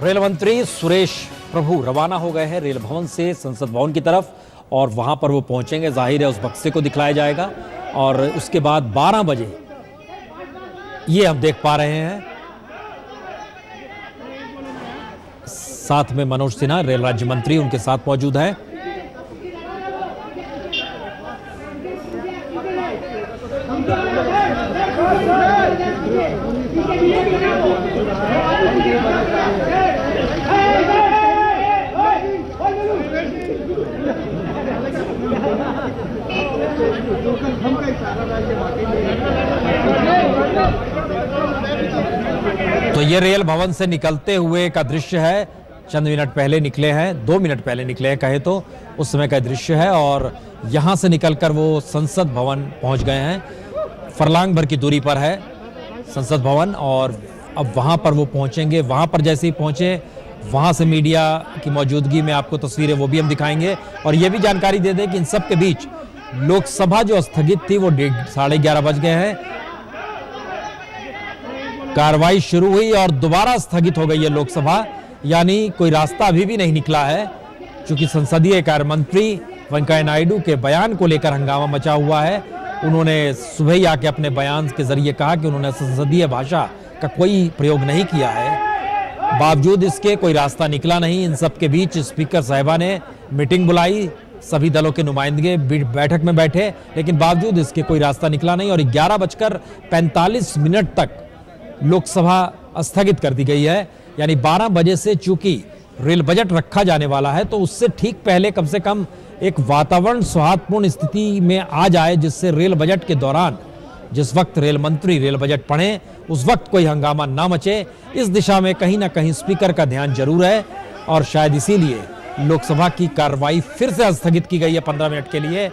Rail मंत्री सुरेश प्रभु रवाना हो गए हैं रेल भवन से संसद भवन की तरफ और वहां पर वो पहुंचेंगे। जाहिर है उस बक्से को दिखलाया जाएगा और उसके बाद 12 बजे ये हम देख पा रहे हैं। साथ में मनोज सिन्हा रेल राज्य मंत्री उनके साथ मौजूद हैं। तो ये रेल भवन से निकलते हुए का दृश्य है। चंद मिनट पहले निकले हैं, 2 मिनट पहले निकले हैं कहे तो, उस समय का दृश्य है। और यहां से निकलकर वो संसद भवन पहुंच गए हैं। फरलांग भर की दूरी पर है संसद भवन और अब वहां पर वो पहुंचेंगे। वहां पर जैसे ही पहुंचे वहां से मीडिया की मौजूदगी में आपको तस्वीरें वो भी हम दिखाएंगे। और ये भी जानकारी दे दें कि इन सब के बीच लोकसभा जो स्थगित थी वो 11:30 बज गए हैं। कार्रवाई शुरू हुई और दोबारा स्थगित हो गई है लोकसभा, यानी कोई रास्ता अभी भी नहीं निकला है। क्योंकि संसदीय कार्य मंत्री वेंकैया नायडू के बयान को लेकर हंगामा मचा हुआ है। उन्होंने सुबह ही आके अपने बयान के जरिए कहा कि उन्होंने संसदीय भाषा का कोई प्रयोग नहीं किया है। बावजूद इसके कोई रास्ता निकला नहीं। इन सब के बीच स्पीकर साहिबा ने मीटिंग बुलाई, सभी दलों के नुमाइंदे बैठक में बैठे, लेकिन बावजूद इसके कोई रास्ता निकला नहीं। और 11:45 तक लोकसभा स्थगित कर दी गई है। यानी 12 बजे से चूंकि रेल बजट रखा जाने वाला है तो उससे ठीक पहले कम से कम एक वातावरण सौहार्दपूर्ण स्थिति में आ जाए, जिससे रेल बजट के दौरान जिस वक्त रेल मंत्री रेल बजट पढ़ें उस वक्त कोई हंगामा ना मचे। इस दिशा में कहीं ना कहीं स्पीकर का ध्यान जरूर है और शायद इसीलिए लोकसभा की कार्रवाई फिर से स्थगित की गई है 15 मिनट के लिए।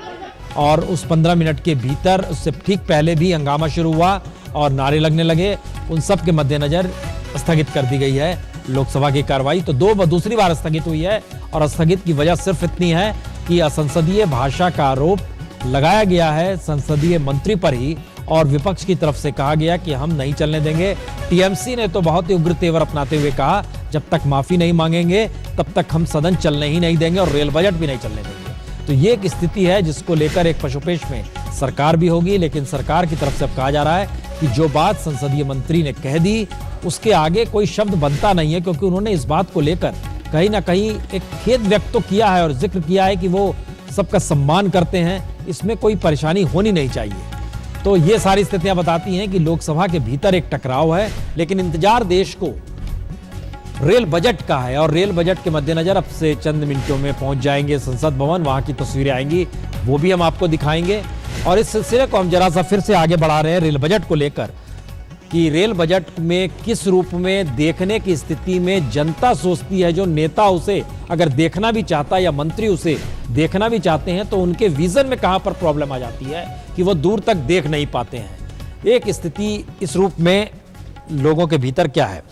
और उस 15 मिनट के भीतर उससे ठीक पहले भी हंगामा शुरू हुआ और नारे लगने लगे। उन सब के मद्देनजर स्थगित कर दी गई है लोकसभा की कार्रवाई। तो दूसरी बार स्थगित हुई है और स्थगित की वजह सिर्फ इतनी है कि असंसदीय भाषा का आरोप लगाया गया है संसदीय मंत्री पर ही और विपक्ष की तरफ से कहा गया कि हम नहीं चलने देंगे। टीएमसी ने तो बहुत ही उग्र तेवर अपनाते हुए कहा जब तक माफी नहीं मांगेंगे तब तक हम सदन चलने ही नहीं देंगे और रेल बजट भी नहीं चलने देंगे। तो ये एक स्थिति है जिसको लेकर एक पशुपेश में सरकार भी होगी, लेकिन सरकार की तरफ से अब कहा जा रहा है कि जो बात संसदीय मंत्री ने कह दी उसके आगे कोई शब्द बनता नहीं है, क्योंकि उन्होंने इस बात को लेकर कहीं ना कहीं एक खेद व्यक्त तो किया है और जिक्र किया है कि वो सबका सम्मान करते हैं, इसमें कोई परेशानी होनी नहीं चाहिए। तो ये सारी स्थितियां बताती हैं कि लोकसभा के भीतर एक टकराव है, लेकिन इंतजार देश को रेल बजट का है। और रेल बजट के मद्देनजर अब से चंद मिनटों में पहुंच जाएंगे संसद भवन, वहां की तस्वीरें आएंगी वो भी हम आपको दिखाएंगे। और इस सिलसिले को हम जरा सा फिर से आगे बढ़ा रहे हैं रेल बजट को लेकर कि रेल बजट में किस रूप में देखने की स्थिति में जनता सोचती है। जो नेता उसे अगर देखना भी चाहता है या मंत्री उसे देखना भी चाहते हैं तो उनके विजन में कहां पर प्रॉब्लम आ जाती है कि वो दूर तक देख नहीं पाते हैं। एक स्थिति इस रूप में लोगों के भीतर क्या है।